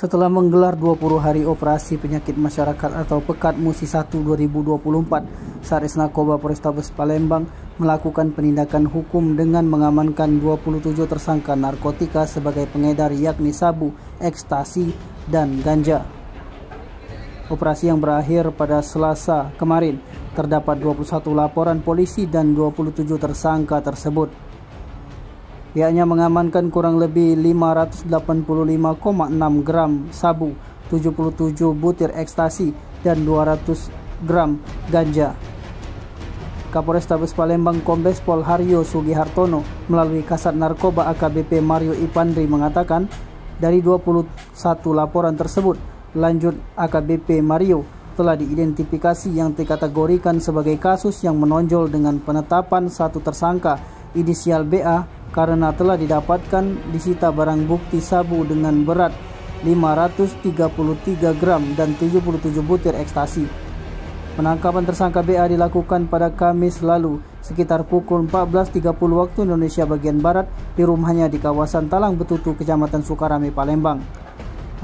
Setelah menggelar 20 hari operasi penyakit masyarakat atau Pekat Musi 1 2024, Satres Narkoba Polrestabes Palembang melakukan penindakan hukum dengan mengamankan 27 tersangka narkotika sebagai pengedar, yakni sabu, ekstasi, dan ganja. Operasi yang berakhir pada Selasa kemarin, terdapat 21 laporan polisi dan 27 tersangka tersebut. Pihaknya mengamankan kurang lebih 585,6 gram sabu, 77 butir ekstasi, dan 200 gram ganja. Kapolrestabes Palembang Kombes Pol Haryo Sugihartono melalui Kasat Narkoba AKBP Mario Ipandri mengatakan, dari 21 laporan tersebut, lanjut AKBP Mario telah diidentifikasi yang dikategorikan sebagai kasus yang menonjol dengan penetapan satu tersangka inisial BA karena telah didapatkan disita barang bukti sabu dengan berat 533 gram dan 77 butir ekstasi. Penangkapan tersangka BA dilakukan pada Kamis lalu sekitar pukul 14.30 waktu Indonesia bagian Barat di rumahnya di kawasan Talang Betutu, Kecamatan Sukarame, Palembang.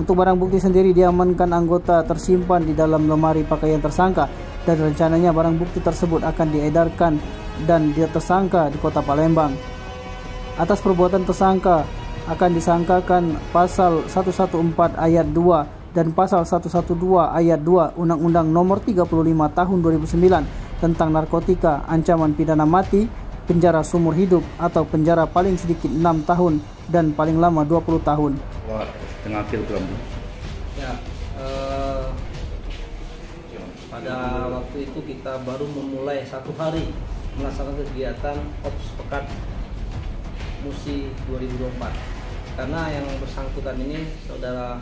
Untuk barang bukti sendiri diamankan anggota tersimpan di dalam lemari pakaian tersangka dan rencananya barang bukti tersebut akan diedarkan dan tersangka di Kota Palembang. Atas perbuatan tersangka akan disangkakan pasal 114 ayat 2 dan pasal 112 ayat 2 Undang-Undang Nomor 35 Tahun 2009 tentang narkotika, ancaman pidana mati, penjara seumur hidup atau penjara paling sedikit 6 tahun dan paling lama 20 tahun. Setengah kilogram. Ya, pada waktu itu kita baru memulai 1 hari melaksanakan kegiatan Ops Pekat Musi 2024, karena yang bersangkutan ini saudara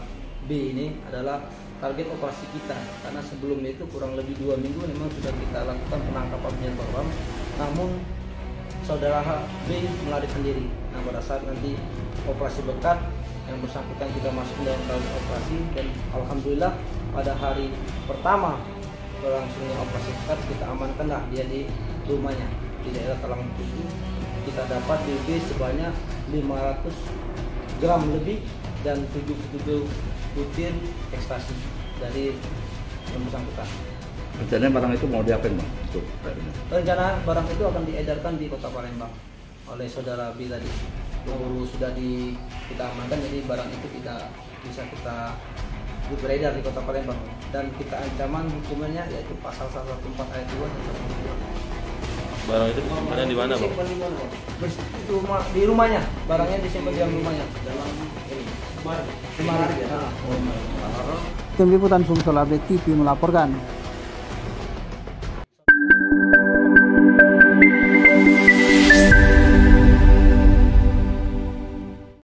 B ini adalah target operasi kita, karena sebelumnya itu kurang lebih 2 minggu memang sudah kita lakukan penangkapan penyetor, namun saudara B melarikan diri. Nah, pada saat nanti operasi Pekat yang bersangkutan kita masuk dalam tahun operasi, dan alhamdulillah pada hari pertama berlangsungnya operasi Pekat kita amankanlah dia di rumahnya di daerah Talang Betutu. Kita dapat BB sebanyak 500 gram lebih dan 77 butir ekstasi dari yang bersangkutan. Rencananya barang itu mau diapain, Bang? Rencana barang itu akan diedarkan di Kota Palembang oleh saudara B tadi. Baru sudah kita amankan, jadi barang itu bisa kita beredar di Kota Palembang, dan kita ancaman hukumannya yaitu pasal 114 ayat 2 dan 112. Barang itu disimpan di mana, Bang? Di rumahnya, barangnya disimpan di rumahnya. Dalam lemari. Tim Liputan Sumsel Update TV melaporkan.